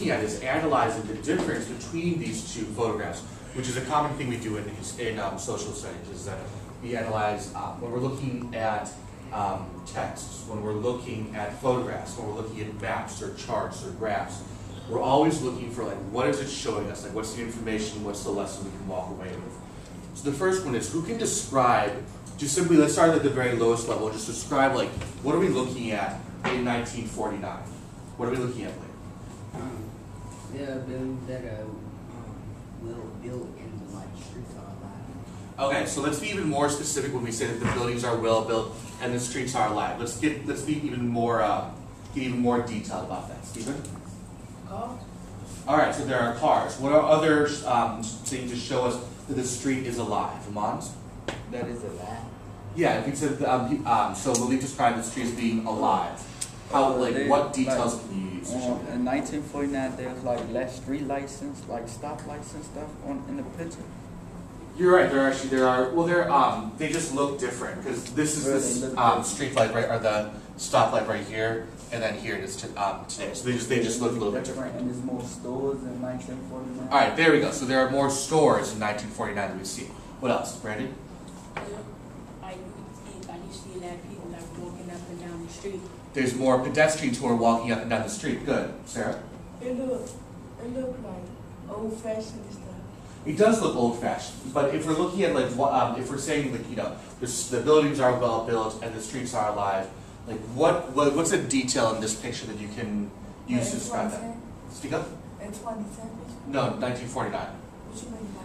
looking at is analyzing the difference between these two photographs, which is a common thing we do in social studies, is that we analyze when we're looking at texts, when we're looking at photographs, when we're looking at maps or charts or graphs. We're always looking for, like, what is it showing us? Like, what's the information, what's the lesson we can walk away with? So the first one is, who can describe, just simply, let's start at the very lowest level, just describe, like, what are we looking at in 1949? What are we looking at, like? There are buildings that are well built and the streets are alive. Okay, so let's be even more specific when we say that the buildings are well built and the streets are alive. Let's be even more detailed about that. Stephen? Cars? All right, so there are cars. What are other things to show us that the street is alive? Amans? That is alive? Yeah, if you said, so Malik described the street as being alive. How, like, what details can you use? In 1949, there's like less street license, like stop lights and stuff in the picture. You're right. They just look different because this is the street light right, or the stoplight right here, and then here it is today. So they just look a little bit different. And there's more stores in 1949. All right, there we go. So there are more stores in 1949 than we see. What else, Brandon? You see that people that are walking up and down the street. There's more pedestrians who are walking up and down the street. Good, Sarah. It look like old-fashioned and stuff. It does look old-fashioned, but if we're looking at, like, if we're saying, like, you know, the buildings are well built and the streets are alive, like, what's a detail in this picture that you can use to describe that? Speak up. In 2010? No, 1949. What you mean by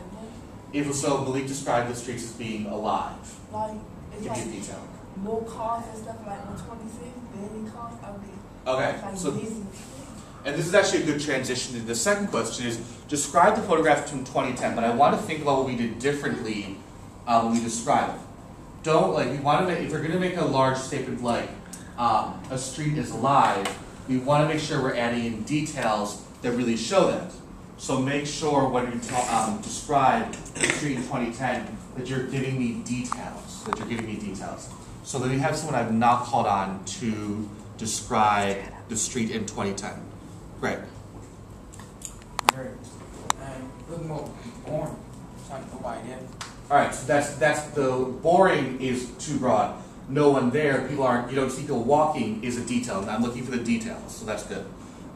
that? If so, Malik described the streets as being alive. Like, it's Give me a like detail. more cars and stuff like on 26, daily cars out there. Okay, Like so, busy. and this is actually a good transition to the second question is, describe the photograph from 2010, but I want to think about what we did differently when we describe it. Don't, like, we want to make, if we're going to make a large statement like a street is alive, we want to make sure we're adding in details that really show that. So make sure when you describe the street in 2010 that you're giving me details, So then we have someone I've not called on to describe the street in 2010. Greg. Very. Look more boring. It's like nobody there. All right, so that's the boring is too broad. No one there. People aren't. You don't see people walking is a detail. And I'm looking for the details, so that's good.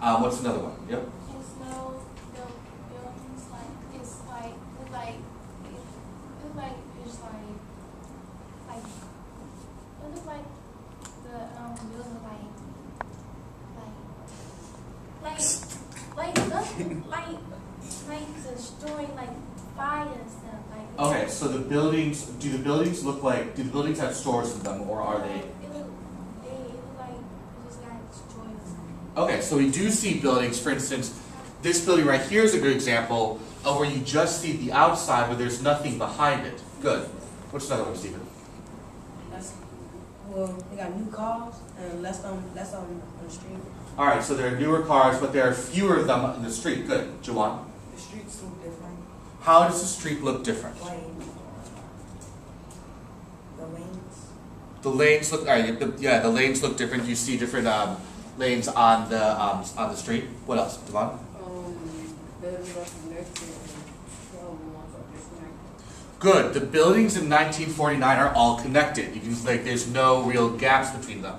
What's another one? Yep. There's no buildings it's like it's like it looks like the building like destroying like fire and stuff like. Okay, so the buildings. Do the buildings look like? Do the buildings have stores in them, or are they? It look like it just got destroyed or something. Okay, so we do see buildings. For instance, this building right here is a good example of where you just see the outside, but there's nothing behind it. Good. What's another one, Stephen? They got new cars and less on the street. All right, so there are newer cars, but there are fewer of them in the street. Good. Jawan? The streets look different. How does the street look different? Like, the lanes. The lanes look. All right, the lanes look different. You see different lanes on the street. What else, Devon? Good. The buildings in 1949 are all connected. You can, like, there's no real gaps between them.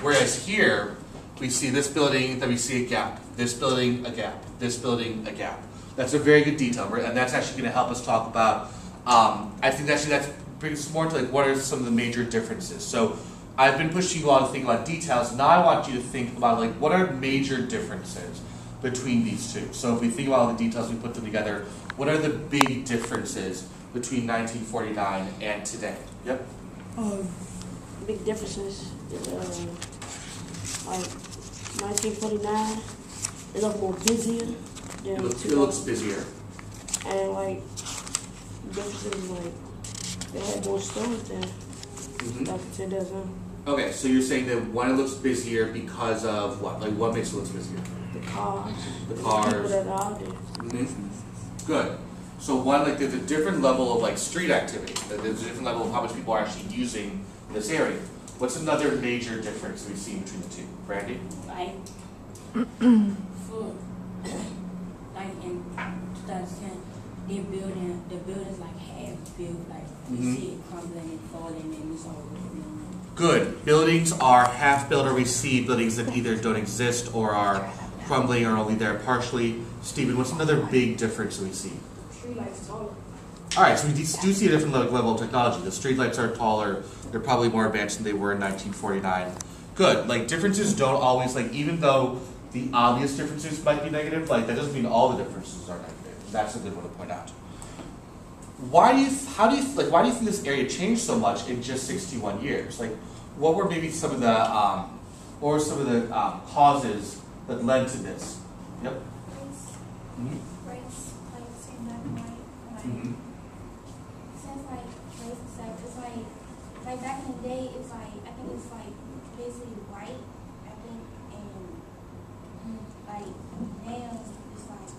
Whereas here, we see this building, then we see a gap. This building, a gap. This building, a gap. That's a very good detail, and that's actually going to help us talk about. I think actually that brings us more into, like, what are some of the major differences. So I've been pushing you all to think about details. Now I want you to think about, like, what are major differences between these two. So if we think about all the details, we put them together. What are the big differences between 1949 and today? Yep. Big differences. Like 1949, it looked more busier. It looks busier. And like differences, like they had more stores there. Like 10 dozen. Okay, so you're saying that one, it looks busier because of what? Like, what makes it look busier? The cars. The People cars. that are out there. Good. So one, like, there's a different level of, like, street activity. There's a different level of how much people are actually using this area. What's another major difference we've seen between the two? Brandy? Like food. was saying, the building's like half built, like you Mhm. see it crumbling and falling, and it's all building. Good. Buildings are half built, or we see buildings that either don't exist or are crumbling or only there partially. Stephen, what's another big difference that we see? Streetlights taller. All right, so we do see a different level of technology. The streetlights are taller. They're probably more advanced than they were in 1949. Good. Like, differences don't always, like, even though the obvious differences might be negative, like, that doesn't mean all the differences are negative. That's a good one to point out. Why do you think this area changed so much in just 61 years? Like, what were maybe some of the, causes that led to this? Yep. Race, like, seeing black and white, like, Mm-hmm. since, like, race and stuff, it's like, back in the day, it's like, I think it's, like, basically white, I think, and, like, now, it's like,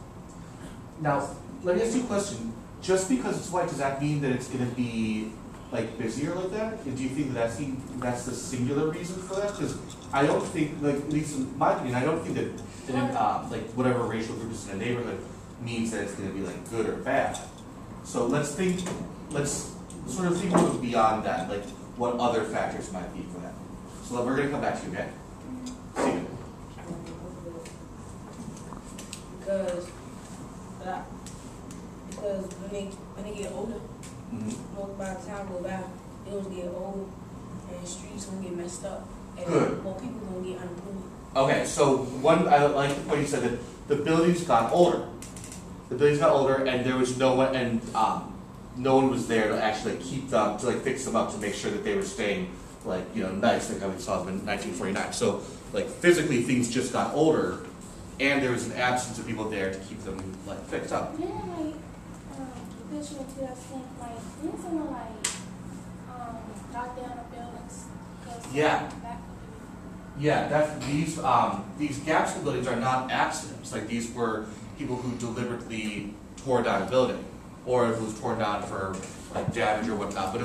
Now, let me ask you a question. Just because it's white, does that mean that it's going to be like busier like that? Do you think that that's the singular reason for that? Because I don't think, like, at least in my opinion, I don't think that like whatever racial group is in a neighborhood means that it's going to be like good or bad. So let's sort of think a little beyond that, like what other factors might be for that. So we're going to come back to you, okay? Steven. Because when they get older, most by the time go by, they was get old and the streets gonna get messed up and Good. more people gonna get unemployed. Okay, so I like the point you said that the buildings got older. The buildings got older, and there was no one, and no one was there to actually keep them, to like fix them up, to make sure that they were staying like nice, like how we saw them in 1949. So like physically, things just got older, and there was an absence of people there to keep them like fixed up. yeah, like, the picture of 2010, like, didn't someone, like, knock down the buildings? 'Cause, Yeah. back- Yeah, these gaps in buildings are not accidents. Like these were people who deliberately tore down a building, or it was torn down for like damage or whatnot. But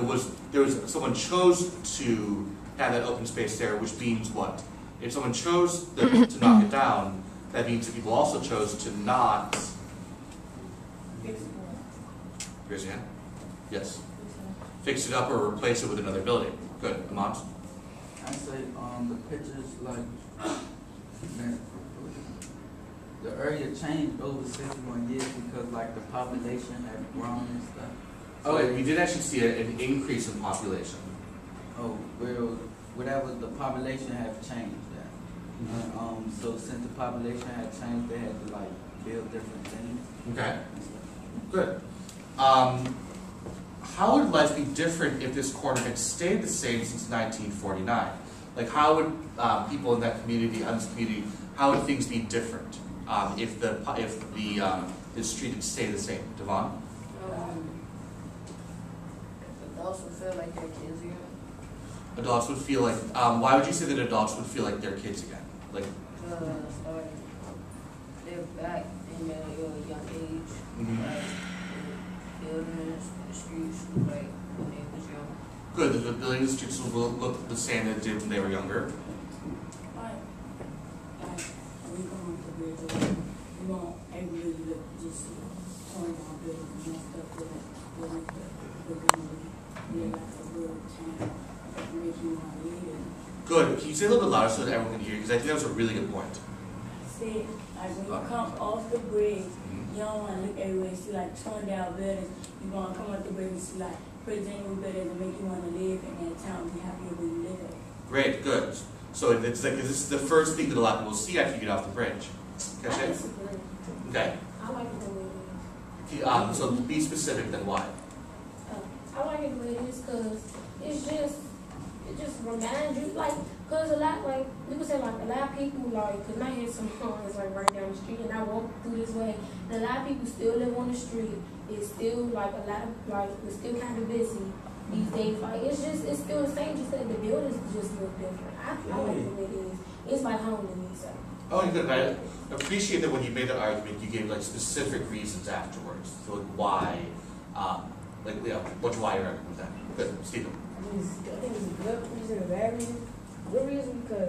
someone chose to have that open space there, which means what? If someone chose to knock it down, that means that people also chose to not. Raise your hand. Yes. Fix it up or replace it with another building. Good. Amant? I say the pictures like man, the area changed over 61 years because like the population had grown and stuff. Oh, and we did actually see an increase in population. Oh, well, whatever the population have changed that. And, so since the population had changed, they had to like build different things. Okay. Good. How would life be different if this corner had stayed the same since 1949? Like, how would people in that community, how would things be different if the street had stayed the same? Devon? Adults would feel like they're kids again. Adults would feel like. Why would you say that adults would feel like they're kids again? Like. Like, they're back in their young age. Mhm. Like, the buildings, the streets, like, when they was young. Good. The buildings, the streets will look the same as they did when they were younger. Like, we going to build a, we want everybody to just torn down buildings and stuff with it, we're like a real town, make you want to live. Good. Can you say a little bit louder so that everyone can hear you? Because I think that was a really good point. See, like when you come off the bridge, you don't want to look everywhere and see like torn down buildings. You want to come off the bridge and see like presentable buildings and make you want to live in that town, be happy where you live at. Great. Good. So it's like this is the first thing that a lot of people see after you get off the bridge. Catch I it? disagree. Okay. I like it the way it is. So be specific. Then why? I like it the way it is because it just reminds you, like, because a lot, like, we could say, like, a lot of people, like, because my head some is, like, right down the street, and I walk through this way, and a lot of people still live on the street. It's still, like, a lot of, like, it's still kind of busy these days. Like, it's still the same, just that the buildings just look different. I like the way it is. It's like home to me, so. Oh, good. I appreciate that when you made that argument, you gave like specific reasons afterwards. So like why, what's why you're arguing with that? Good, Stephen. I think it's a good reason, a bad reason. Good reason because